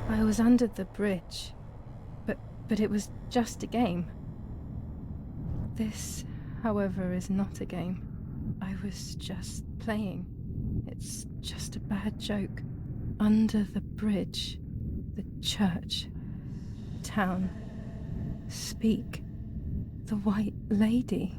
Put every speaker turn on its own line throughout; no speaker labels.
I was under the bridge, but it was just a game. This, however, is not a game. I was just playing. It's just a bad joke. Under the bridge, the church, town, speak, the White Lady.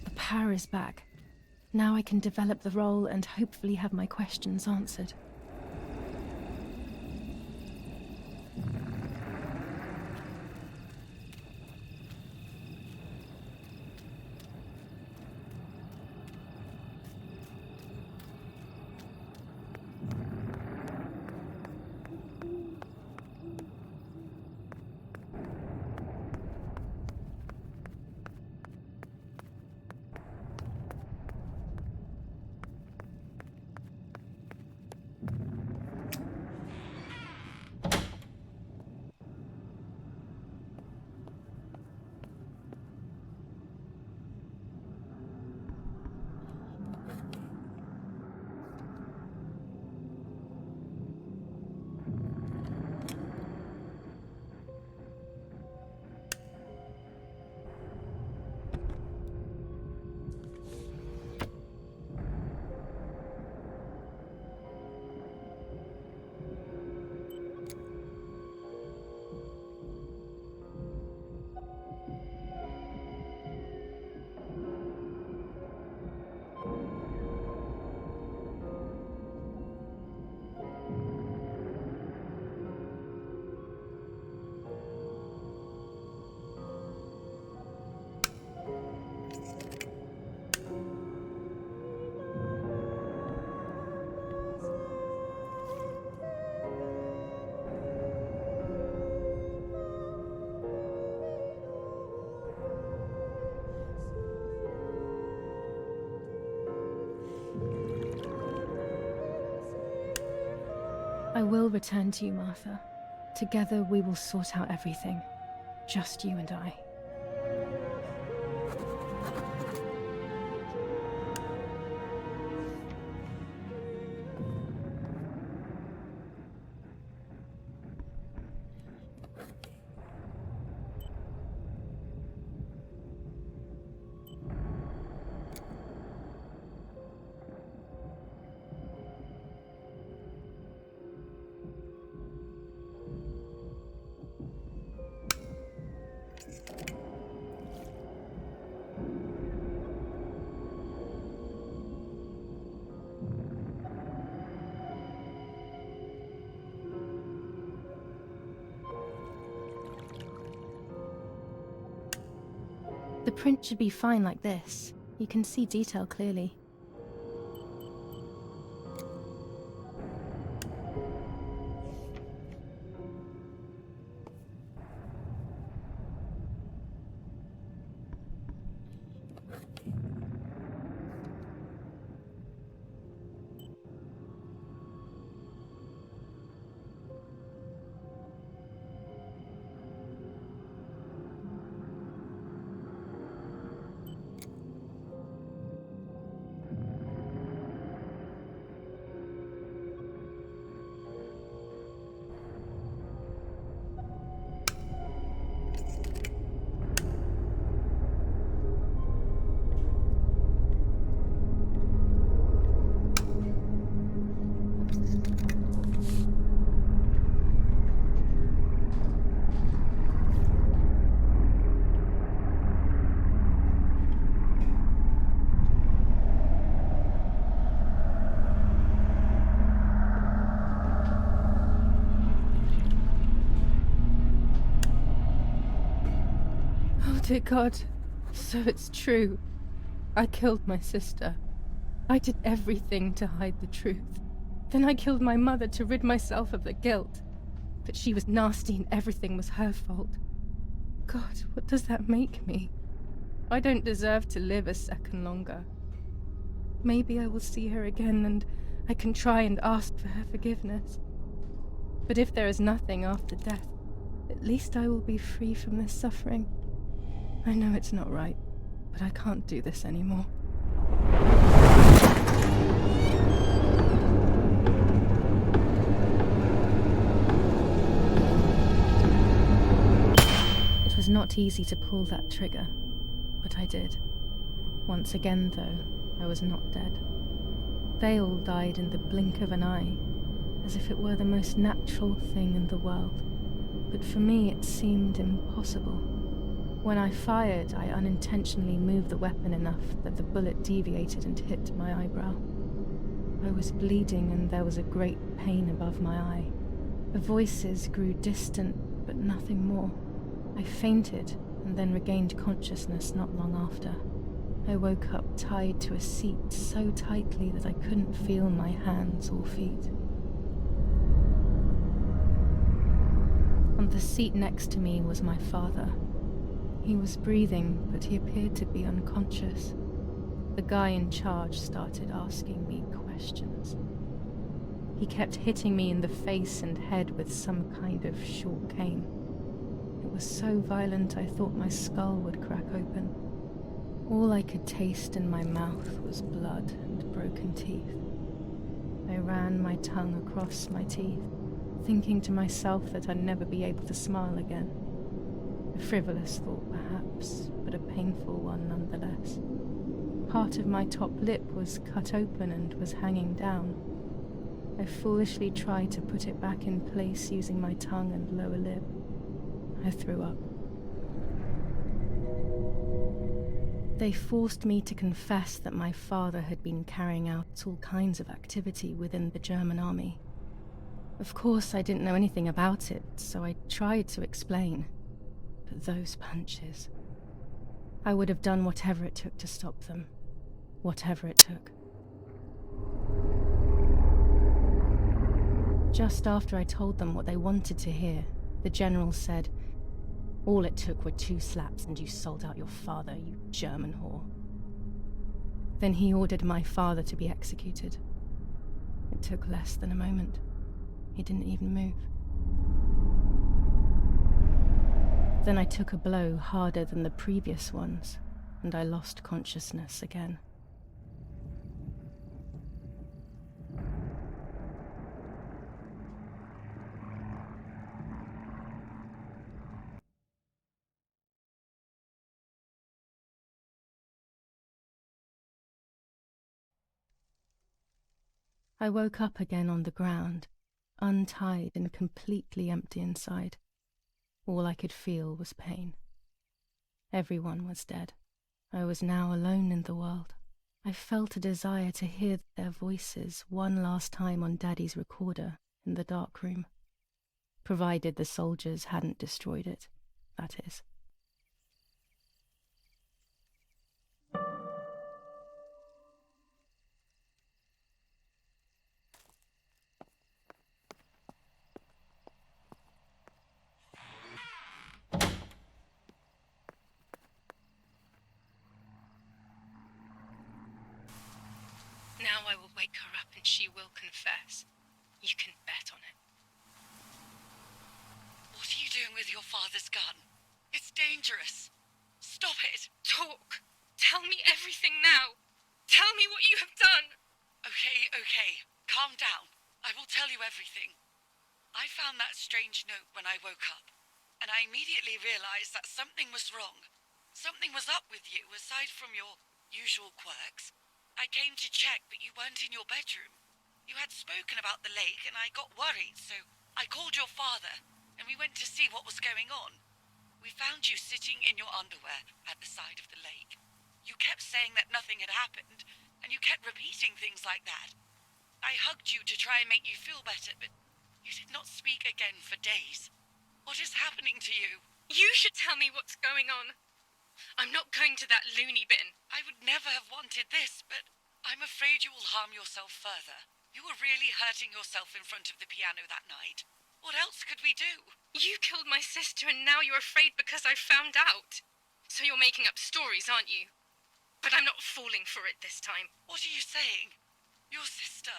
The power is back. Now I can develop the role and hopefully have my questions answered. I will return to you, Martha. Together we will sort out everything. Just you and I. The print should be fine like this. You can see detail clearly. Dear God, so it's true. I killed my sister. I did everything to hide the truth. Then I killed my mother to rid myself of the guilt. But she was nasty and everything was her fault. God, what does that make me? I don't deserve to live a second longer. Maybe I will see her again and I can try and ask for her forgiveness. But if there is nothing after death, at least I will be free from this suffering. I know it's not right, but I can't do this anymore. It was not easy to pull that trigger, but I did. Once again, though, I was not dead. They all died in the blink of an eye, as if it were the most natural thing in the world. But for me it seemed impossible. When I fired, I unintentionally moved the weapon enough that the bullet deviated and hit my eyebrow. I was bleeding and there was a great pain above my eye. The voices grew distant, but nothing more. I fainted and then regained consciousness not long after. I woke up tied to a seat so tightly that I couldn't feel my hands or feet. On the seat next to me was my father. He was breathing, but he appeared to be unconscious. The guy in charge started asking me questions. He kept hitting me in the face and head with some kind of short cane. It was so violent I thought my skull would crack open. All I could taste in my mouth was blood and broken teeth. I ran my tongue across my teeth, thinking to myself that I'd never be able to smile again. A frivolous thought, perhaps, but a painful one nonetheless. Part of my top lip was cut open and was hanging down. I foolishly tried to put it back in place using my tongue and lower lip. I threw up. They forced me to confess that my father had been carrying out all kinds of activity within the German army. Of course, I didn't know anything about it, so I tried to explain. But those punches... I would have done whatever it took to stop them. Whatever it took. Just after I told them what they wanted to hear, the general said, "All it took were 2 slaps and you sold out your father, you German whore." Then he ordered my father to be executed. It took less than a moment. He didn't even move. Then I took a blow harder than the previous ones, and I lost consciousness again. I woke up again on the ground, untied and completely empty inside. All I could feel was pain. Everyone was dead. I was now alone in the world. I felt a desire to hear their voices one last time on Daddy's recorder in the dark room. Provided the soldiers hadn't destroyed it, that is.
Now I will wake her up and she will confess. You can bet on it.
What are you doing with your father's gun? It's dangerous. Stop it.
Talk. Tell me everything now. Tell me what you have done.
Okay. Calm down. I will tell you everything. I found that strange note when I woke up, and I immediately realized that something was wrong. Something was up with you, aside from your usual quirks. I came to check, but you weren't in your bedroom. You had spoken about the lake, and I got worried, so I called your father, and we went to see what was going on. We found you sitting in your underwear at the side of the lake. You kept saying that nothing had happened, and you kept repeating things like that. I hugged you to try and make you feel better, but you did not speak again for days. What is happening to you?
You should tell me what's going on. I'm not going to that loony bin.
I would never have wanted this, but I'm afraid you will harm yourself further. You were really hurting yourself in front of the piano that night. What else could we do?
You killed my sister and now you're afraid because I found out. So you're making up stories, aren't you? But I'm not falling for it this time.
What are you saying? Your sister?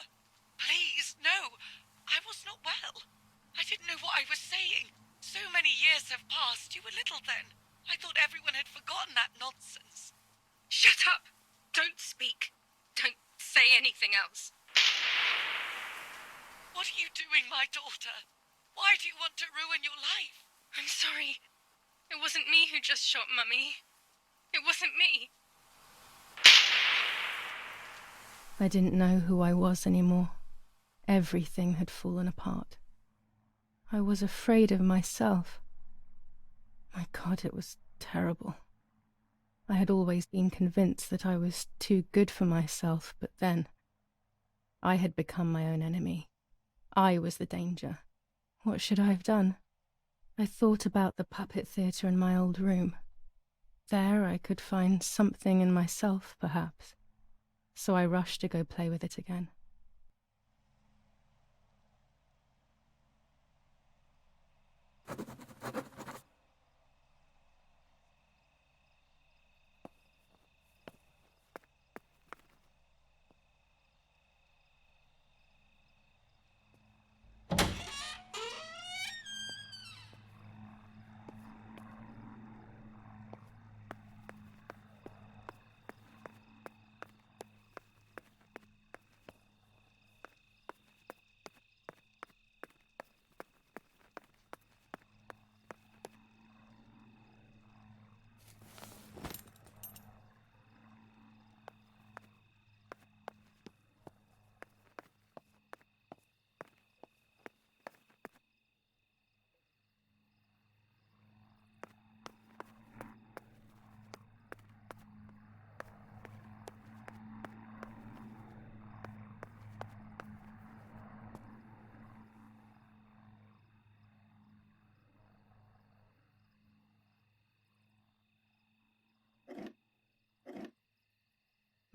Please, no. I was not well. I didn't know what I was saying. So many years have passed. You were little then. I thought everyone had forgotten that nonsense.
Shut up! Don't speak. Don't say anything else.
What are you doing, my daughter? Why do you want to ruin your life?
I'm sorry. It wasn't me who just shot Mummy. It wasn't me.
I didn't know who I was anymore. Everything had fallen apart. I was afraid of myself. My God, it was terrible. I had always been convinced that I was too good for myself, but then I had become my own enemy. I was the danger. What should I have done? I thought about the puppet theatre in my old room. There I could find something in myself, perhaps. So I rushed to go play with it again.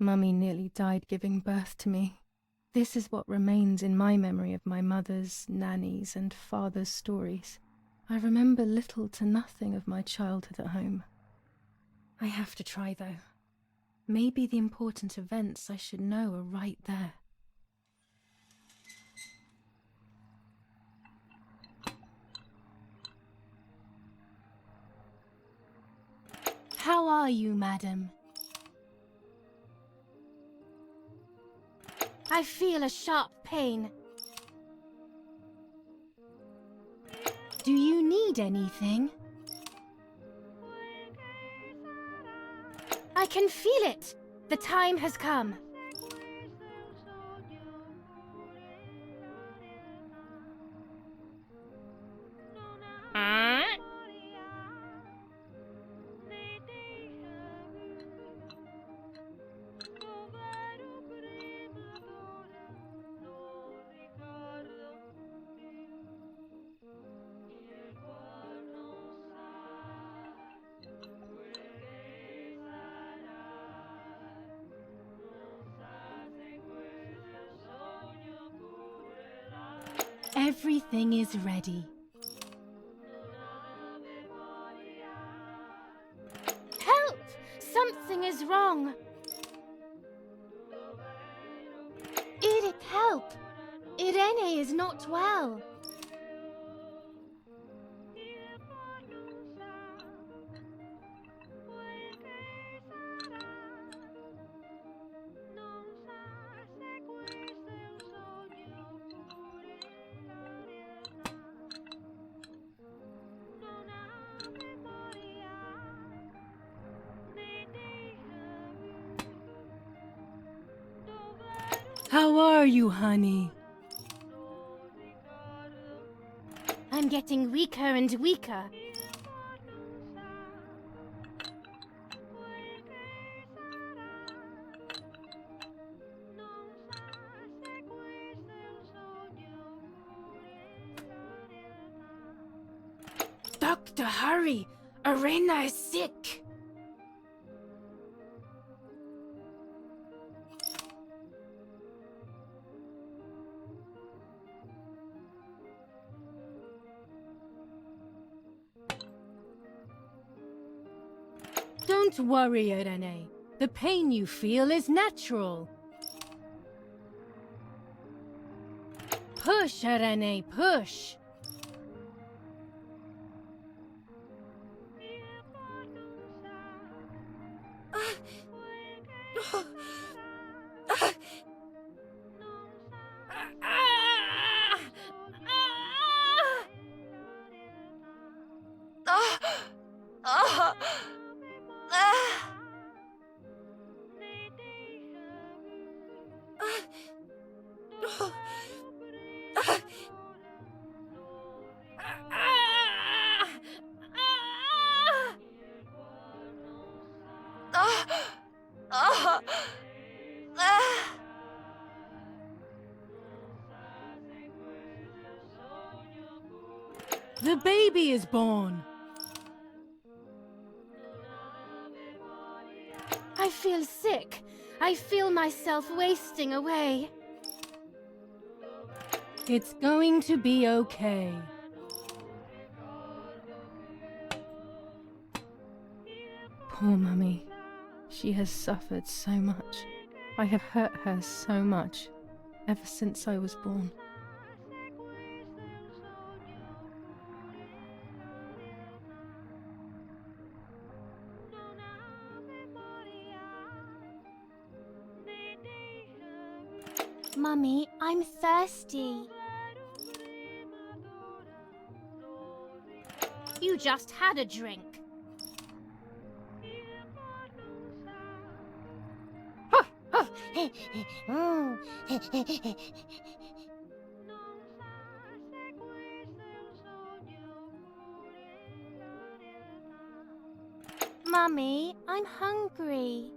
Mummy nearly died giving birth to me. This is what remains in my memory of my mother's, Nanny's, and father's stories. I remember little to nothing of my childhood at home. I have to try, though. Maybe the important events I should know are right there. How are you, madam? I feel a sharp pain. Do you need anything? I can feel it! The time has come. Everything is ready. Help! Something is wrong. Eric, help! Irene is not well. How are you, honey? I'm getting weaker and weaker. Doctor, hurry! Arena is sick! Don't worry, Irene. The pain you feel is natural. Push, Irene, push! The baby is born. I feel sick. I feel myself wasting away. It's going to be okay. Poor Mummy. She has suffered so much. I have hurt her so much, ever since I was born. Mummy, I'm thirsty. You just had a drink. Mummy, I'm hungry.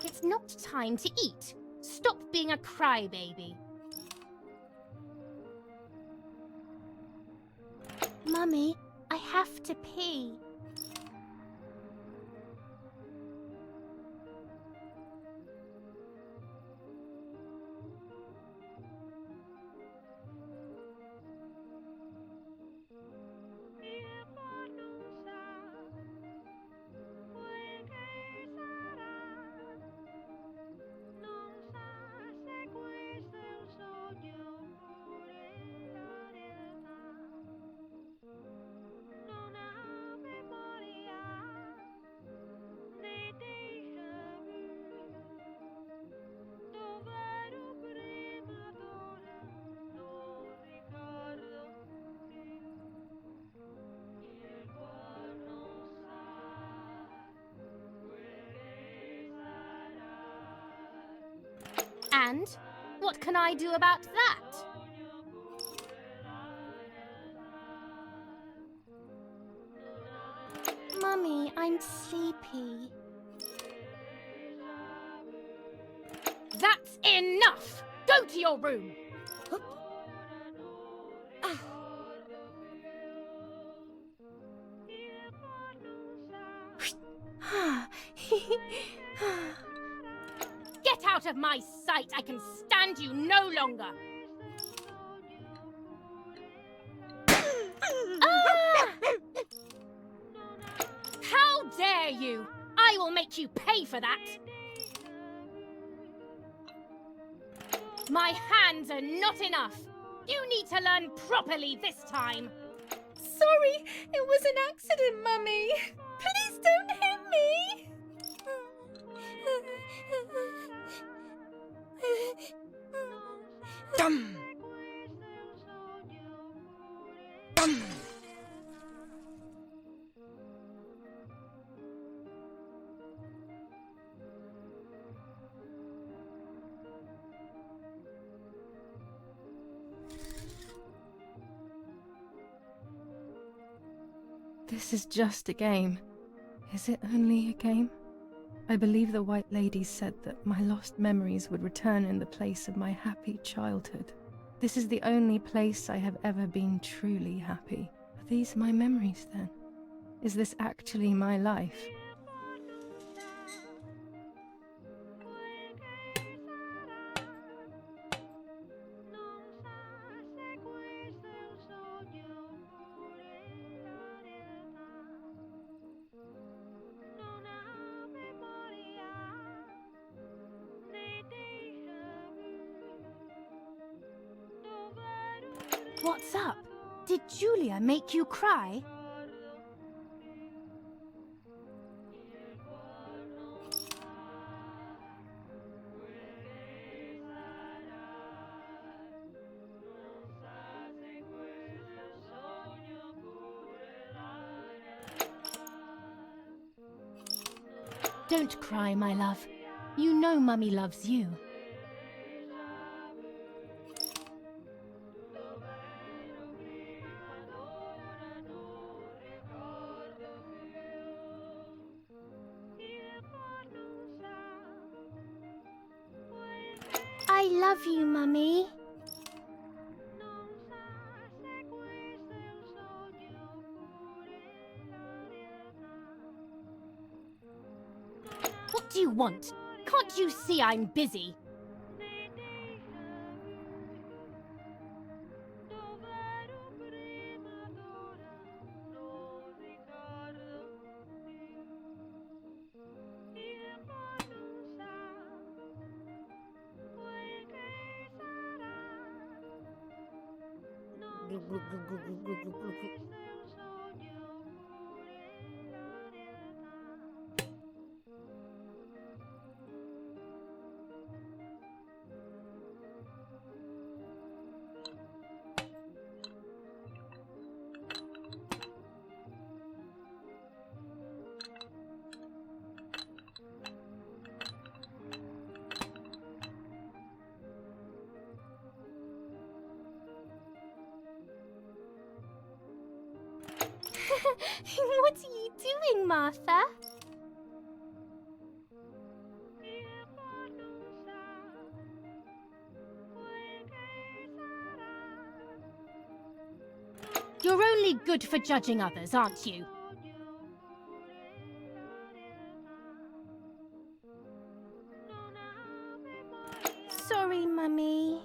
It's not time to eat. Stop being a crybaby. Mummy, I have to pee.
And what can I do about that? Mummy, I'm sleepy. That's enough! Go to your room! Get out of my sight! I can stand you no longer! Ah! How dare you! I will make you pay for that! My hands are not enough! You need to learn properly this time!
Sorry, it was an accident, Mummy. Please don't hit me.
Dum! Dum!
This is just a game. Is it only a game? I believe the White Lady said that my lost memories would return in the place of my happy childhood. This is the only place I have ever been truly happy. Are these my memories then? Is this actually my life?
What's up? Did Julia make you cry? Don't cry, my love. You know Mummy loves you. I love you, Mummy. What do you want? Can't you see I'm busy? What are you doing, Martha? You're only good for judging others, aren't you? Sorry, Mummy.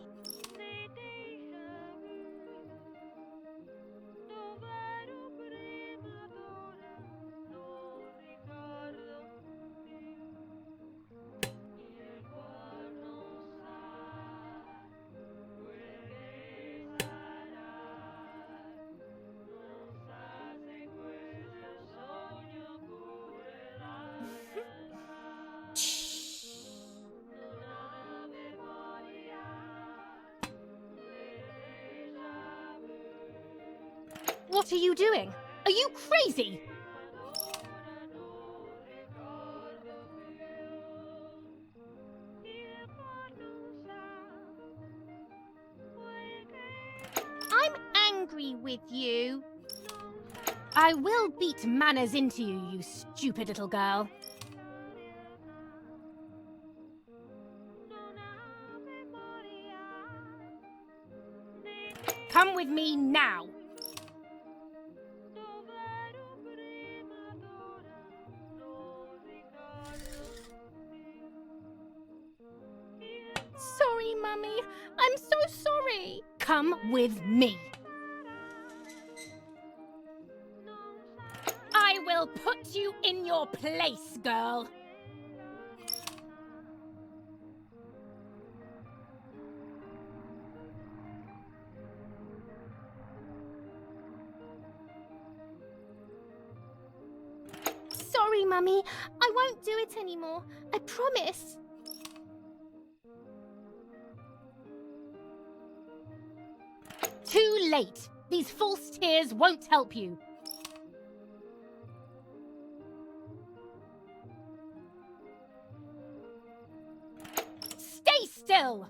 What are you doing? Are you crazy? with you. I will beat manners into you, you stupid little girl. Come with me now. Sorry, Mummy. I'm so sorry. Come with me. I will put you in your place, girl. Sorry, Mummy. I won't do it anymore. I promise. Too late. These false tears won't help you. Stay still!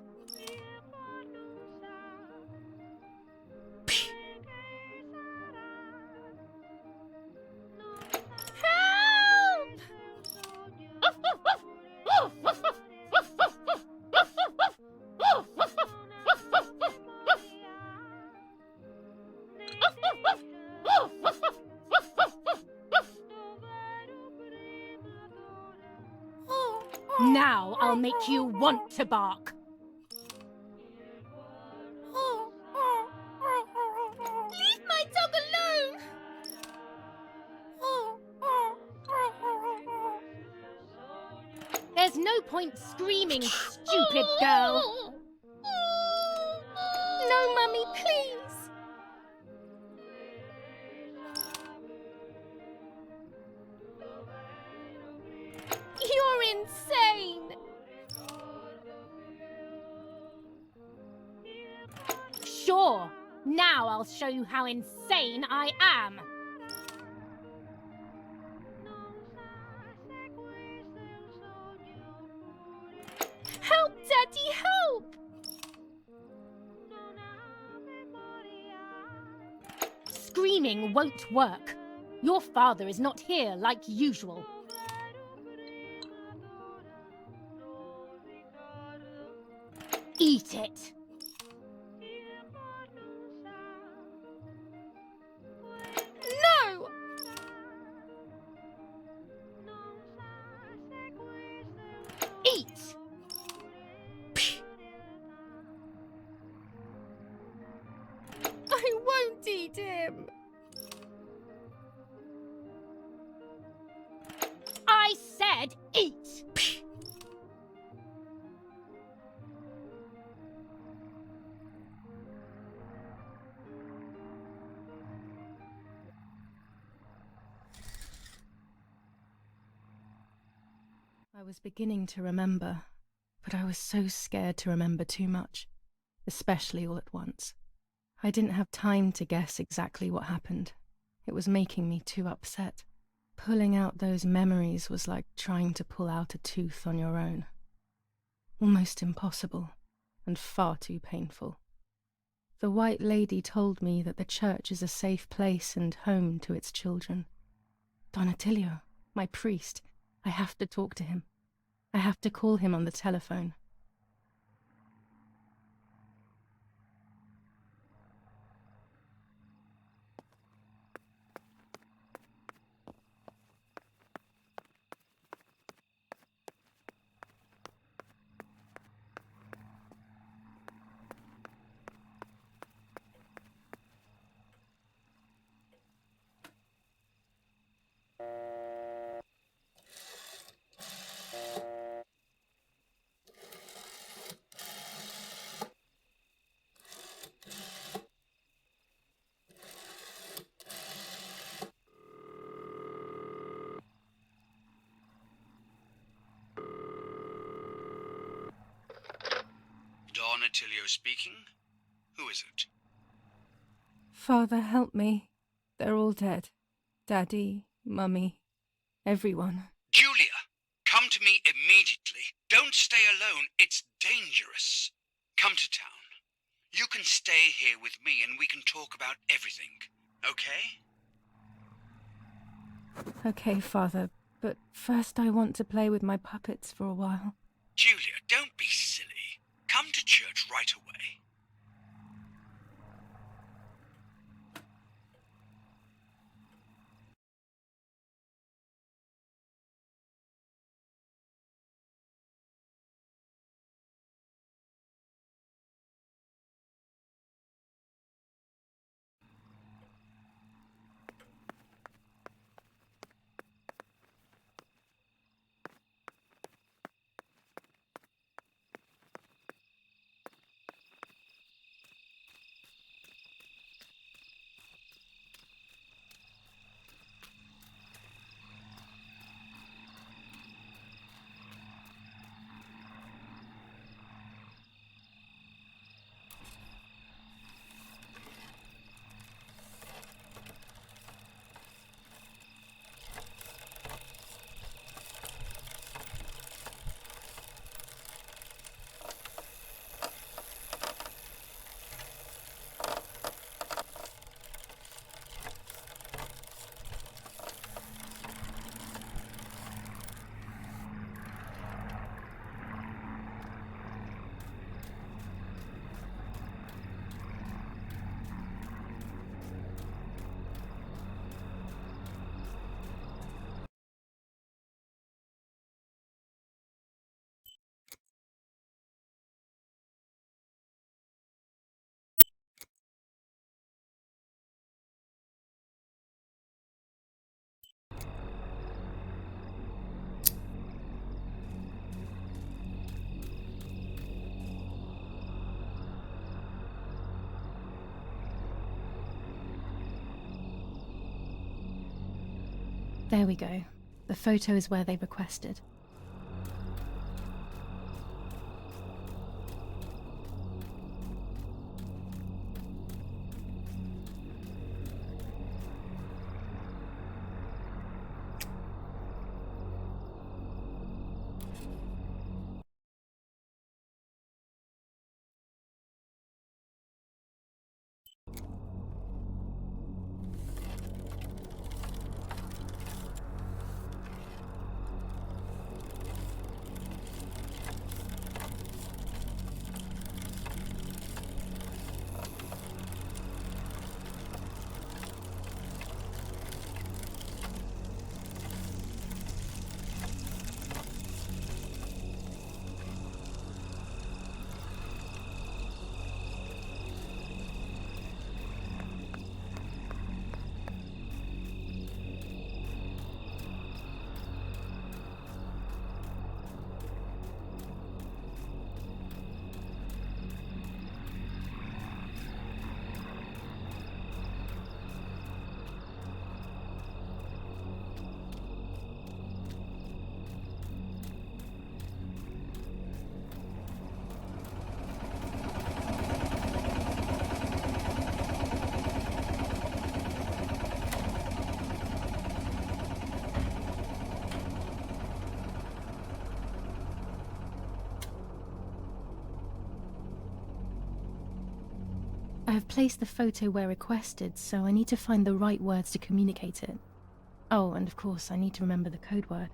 Help! Now I'll make you want to bark. Leave my dog alone! There's no point screaming, stupid girl. No, Mummy, please. You're insane! Sure, now I'll show you how insane I am. Help, Daddy, help! Screaming won't work. Your father is not here like usual. Eat it! No! Eat! I won't eat him! I said eat!
I was beginning to remember, but I was so scared to remember too much, especially all at once. I didn't have time to guess exactly what happened. It was making me too upset. Pulling out those memories was like trying to pull out a tooth on your own. Almost impossible, and far too painful. The White Lady told me that the church is a safe place and home to its children. Don Attilio, my priest, I have to talk to him. I have to call him on the telephone.
Don Attilio speaking. Who is it?
Father, help me. They're all dead. Daddy, Mummy, everyone.
Julia, come to me immediately. Don't stay alone. It's dangerous. Come to town. You can stay here with me and we can talk about everything, okay?
Okay, Father, but first I want to play with my puppets for a while.
Julia, don't be silly. Come to church right away.
There we go. The photo is where they requested. I have placed the photo where requested, so I need to find the right words to communicate it. Oh, and of course, I need to remember the code word.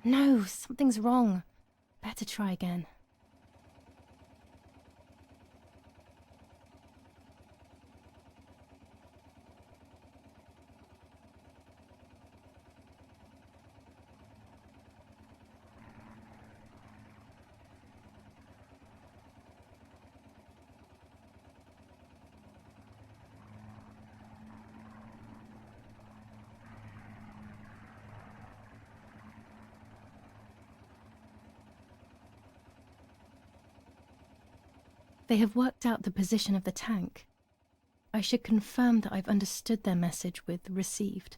No, something's wrong. Better try again. They have worked out the position of the tank. I should confirm that I've understood their message with received.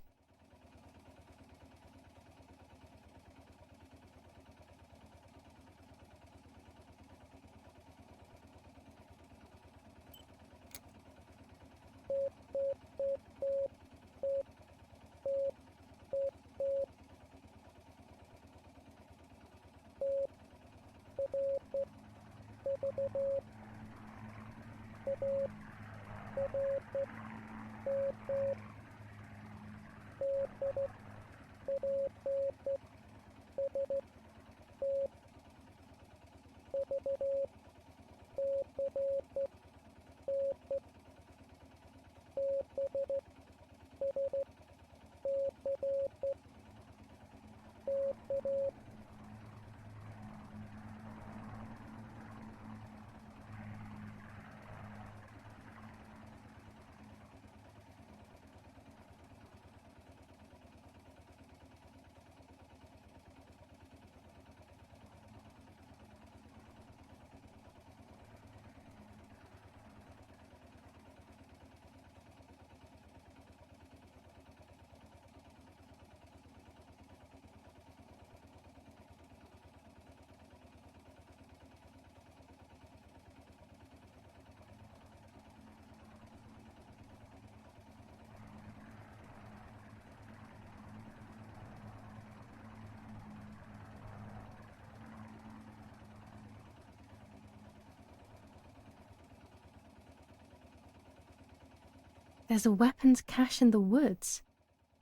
There's a weapons cache in the woods.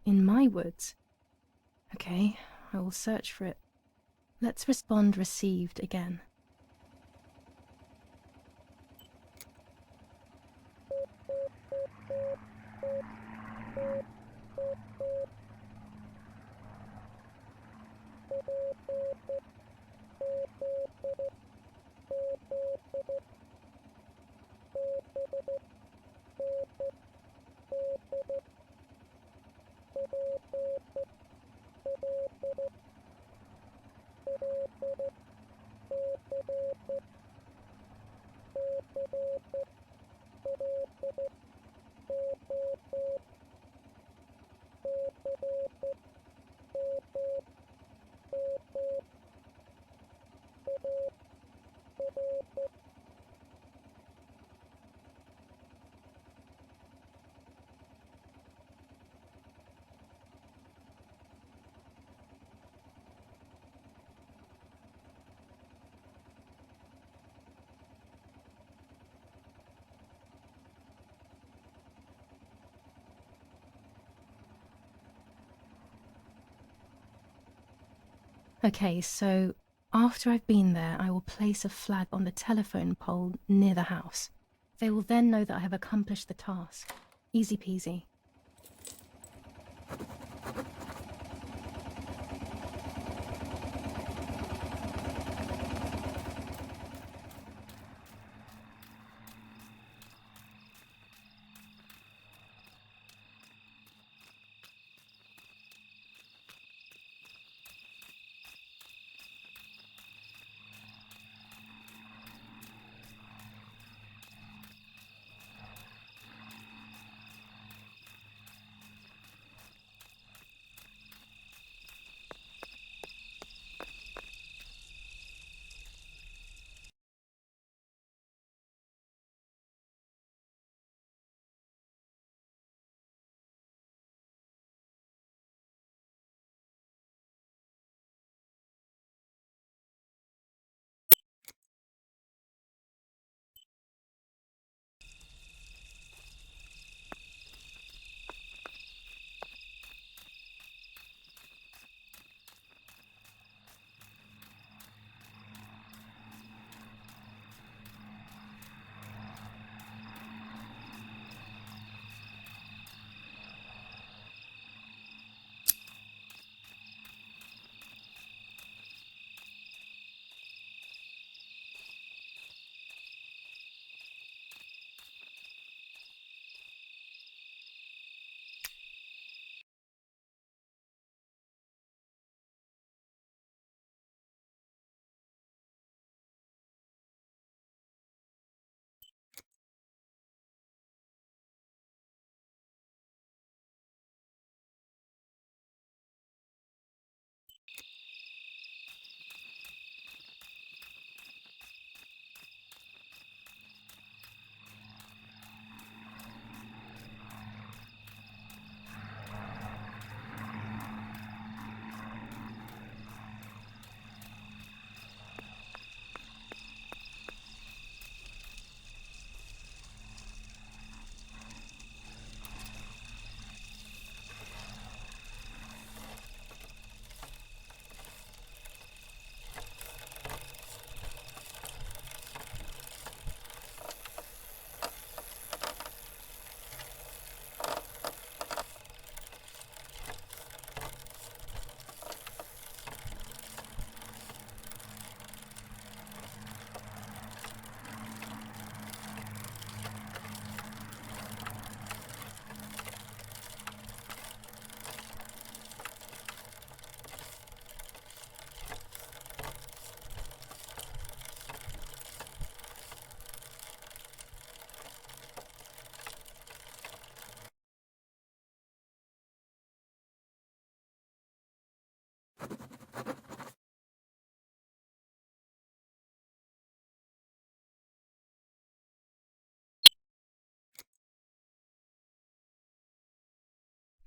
In my woods. Okay, I will search for it. Let's respond received again. Okay, so after I've been there, I will place a flag on the telephone pole near the house. They will then know that I have accomplished the task. Easy peasy.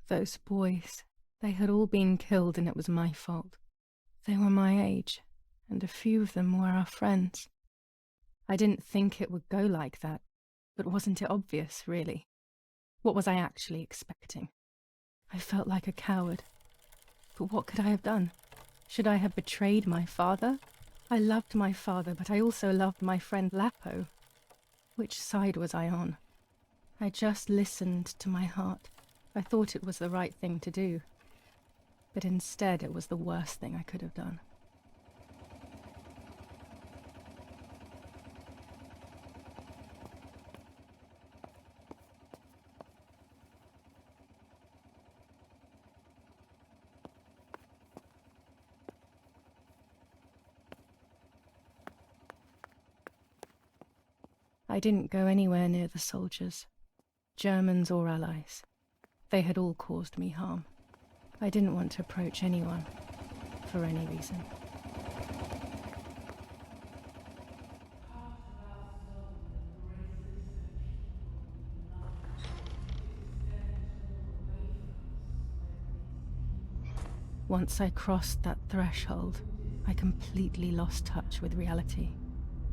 Those boys, they had all been killed and it was my fault. They were my age, and a few of them were our friends. I didn't think it would go like that, but wasn't it obvious, really? What was I actually expecting? I felt like a coward. But what could I have done? Should I have betrayed my father? I loved my father, but I also loved my friend Lapo. Which side was I on? I just listened to my heart. I thought it was the right thing to do. But instead, it was the worst thing I could have done. I didn't go anywhere near the soldiers, Germans or allies. They had all caused me harm. I didn't want to approach anyone, for any reason. Once I crossed that threshold, I completely lost touch with reality.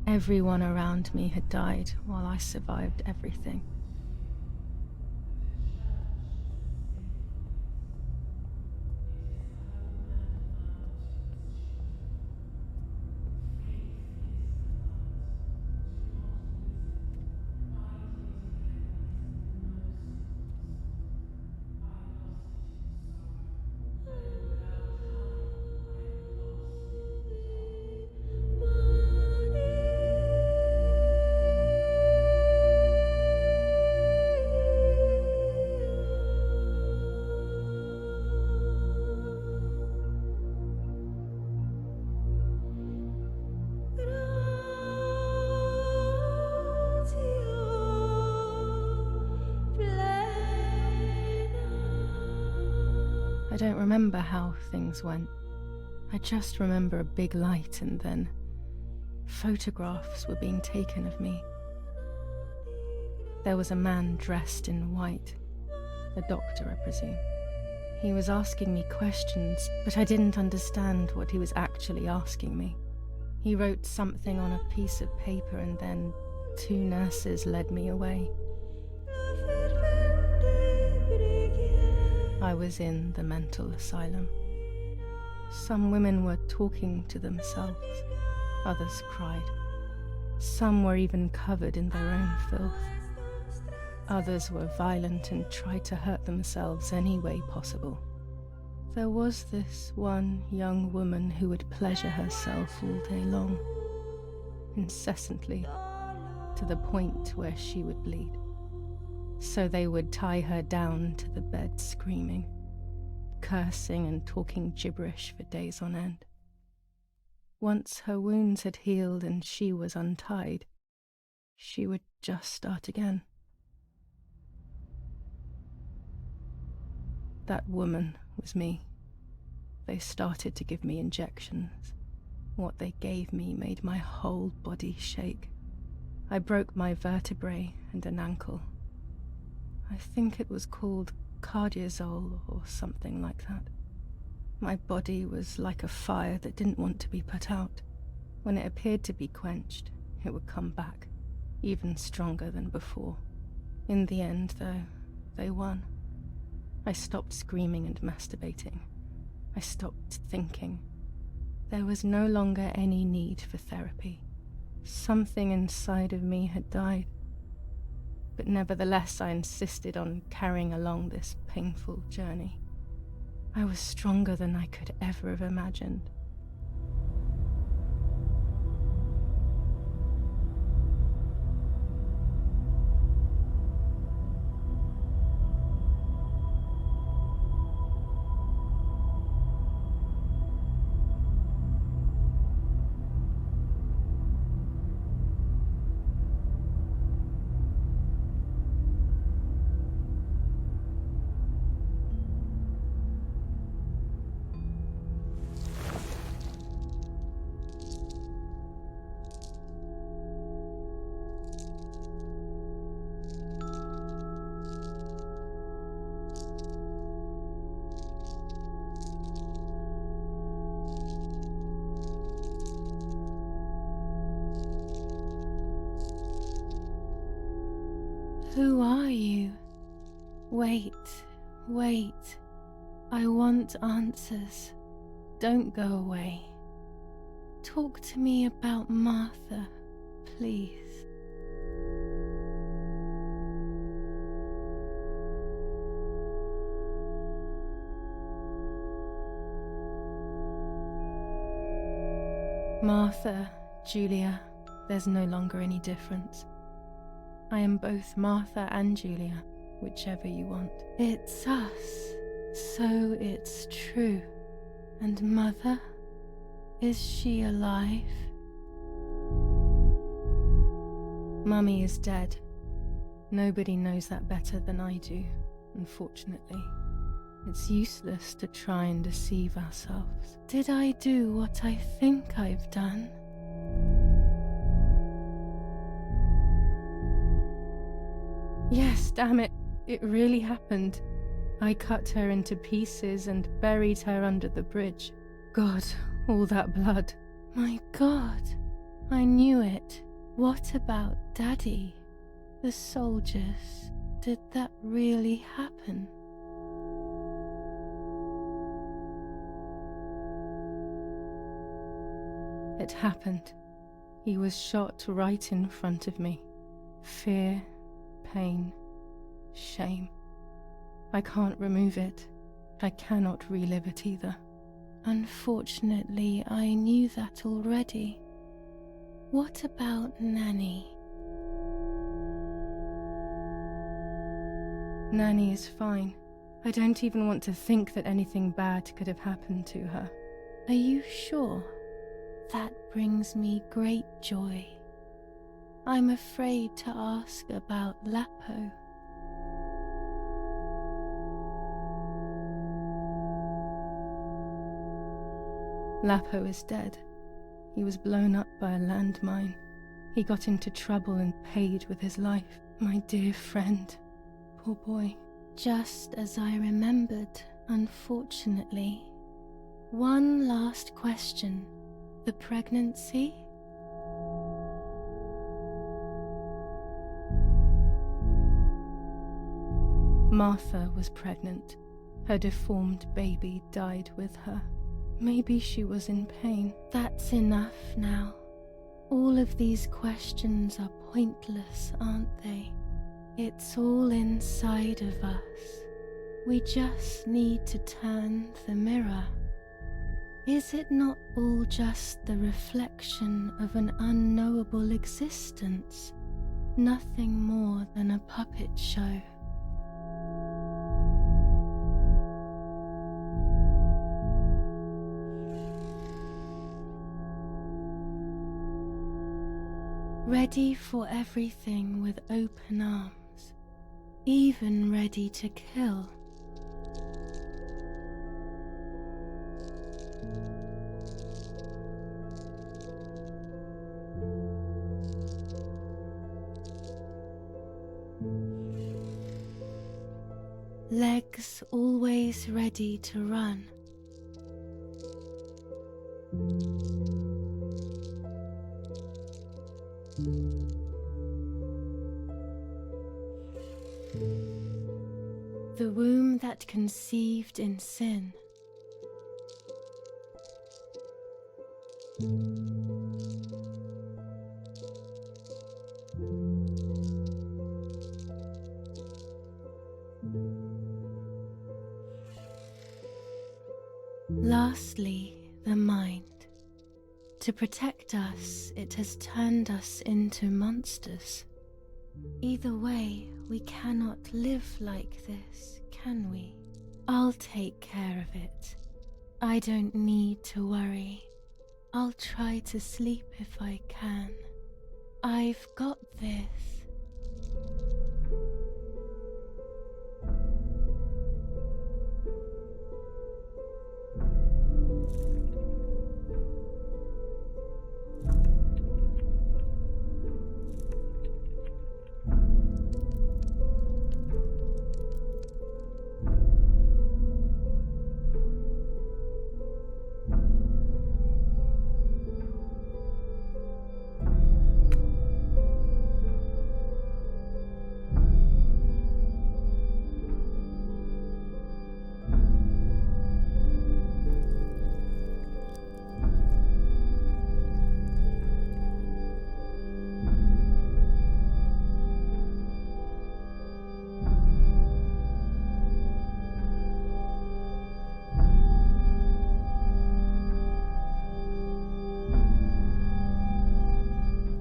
Everyone around me had died while I survived everything. I don't remember how things went. I just remember a big light and then photographs were being taken of me. There was a man dressed in white, a doctor, I presume. He was asking me questions, but I didn't understand what he was actually asking me. He wrote something on a piece of paper and then 2 nurses led me away. I was in the mental asylum. Some women were talking to themselves, others cried. Some were even covered in their own filth. Others were violent and tried to hurt themselves any way possible. There was this one young woman who would pleasure herself all day long, incessantly, to the point where she would bleed. So they would tie her down to the bed screaming, cursing and talking gibberish for days on end. Once her wounds had healed and she was untied, she would just start again. That woman was me. They started to give me injections. What they gave me made my whole body shake. I broke my vertebrae and an ankle. I think it was called cardiazole or something like that. My body was like a fire that didn't want to be put out. When it appeared to be quenched, it would come back, even stronger than before. In the end, though, they won. I stopped screaming and masturbating. I stopped thinking. There was no longer any need for therapy. Something inside of me had died. But nevertheless, I insisted on carrying along this painful journey. I was stronger than I could ever have imagined. Who are you? Wait, wait. I want answers. Don't go away. Talk to me about Martha, please. Martha, Julia, there's no longer any difference. I am both Martha and Julia, whichever you want. It's us, so it's true. And Mother? Is she alive? Mummy is dead. Nobody knows that better than I do, unfortunately. It's useless to try and deceive ourselves. Did I do what I think I've done? Yes, damn it. It really happened. I cut her into pieces and buried her under the bridge. God, all that blood. My God, I knew it. What about Daddy? The soldiers? Did that really happen? It happened. He was shot right in front of me. Fear, pain, shame. I can't remove it. I cannot relive it either. Unfortunately, I knew that already. What about Nanny? Nanny is fine. I don't even want to think that anything bad could have happened to her. Are you sure? That brings me great joy. I'm afraid to ask about Lapo. Lapo is dead. He was blown up by a landmine. He got into trouble and paid with his life. My dear friend. Poor boy. Just as I remembered, unfortunately. One last question. The pregnancy? Martha was pregnant. Her deformed baby died with her. Maybe she was in pain. That's enough now. All of these questions are pointless, aren't they? It's all inside of us. We just need to turn the mirror. Is it not all just the reflection of an unknowable existence? Nothing more than a puppet show. Ready for everything with open arms, even ready to kill. Legs always ready to run. The womb that conceived in sin. Lastly, the mind. To protect us, it has turned us into monsters. Either way, we cannot live like this, can we? I'll take care of it. I don't need to worry. I'll try to sleep if I can. I've got this.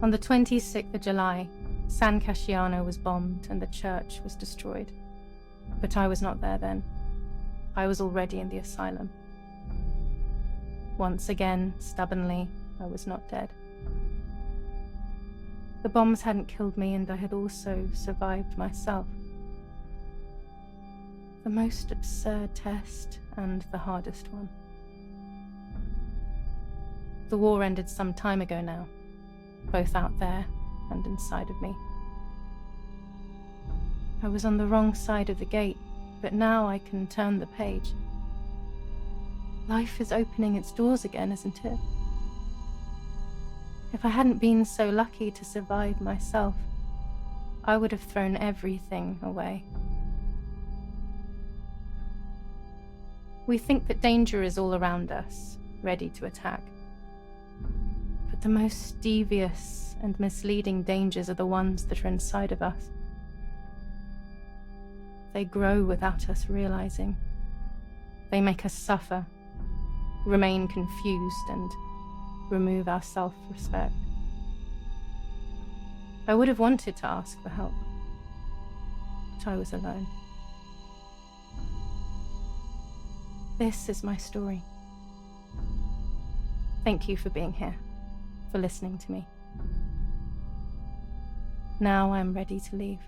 On the 26th of July, San Casciano was bombed and the church was destroyed. But I was not there then. I was already in the asylum. Once again, stubbornly, I was not dead. The bombs hadn't killed me, and I had also survived myself. The most absurd test and the hardest one. The war ended some time ago now, both out there and inside of me. I was on the wrong side of the gate, but now I can turn the page. Life is opening its doors again, isn't it? If I hadn't been so lucky to survive myself, I would have thrown everything away. We think that danger is all around us, ready to attack. But the most devious and misleading dangers are the ones that are inside of us. They grow without us realizing. They make us suffer, remain confused, and remove our self-respect. I would have wanted to ask for help, but I was alone. This is my story. Thank you for being here, for listening to me. Now I'm ready to leave.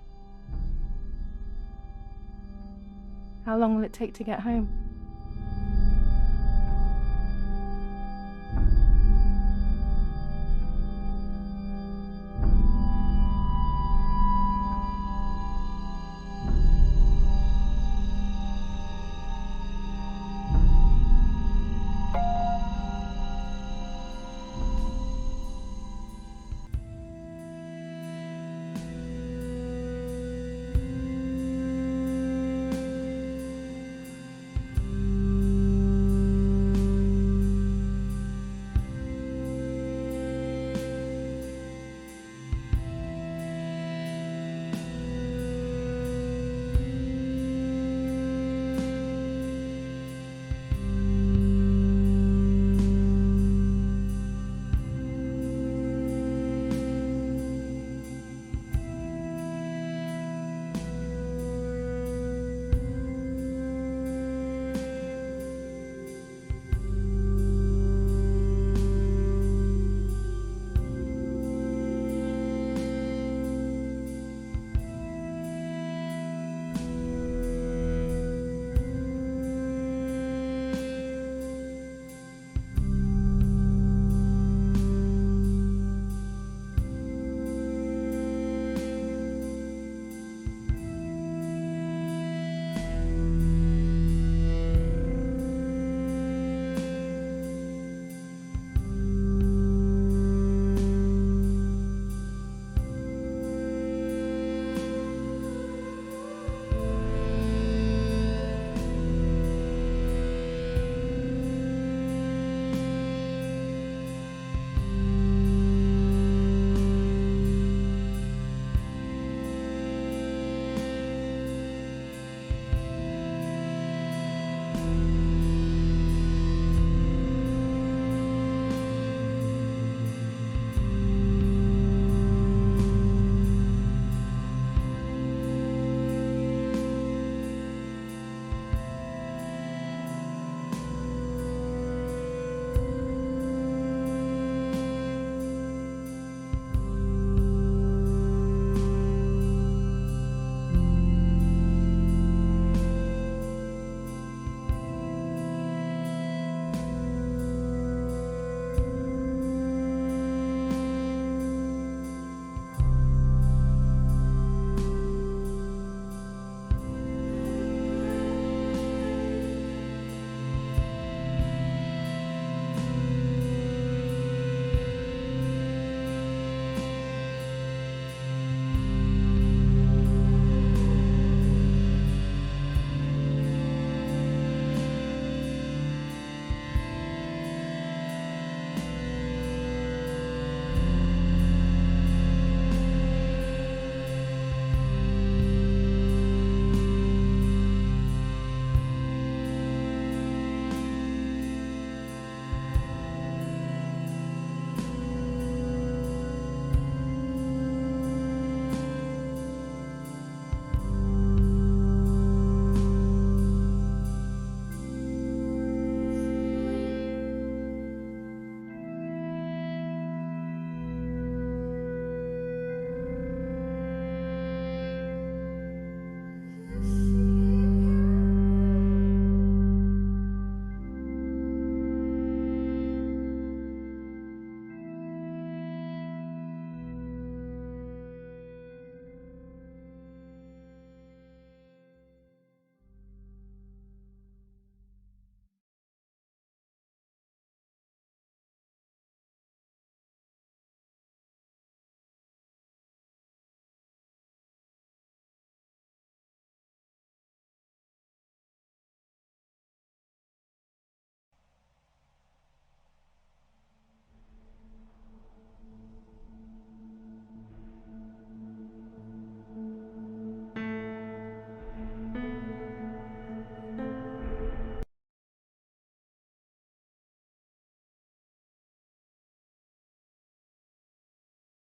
How long will it take to get home?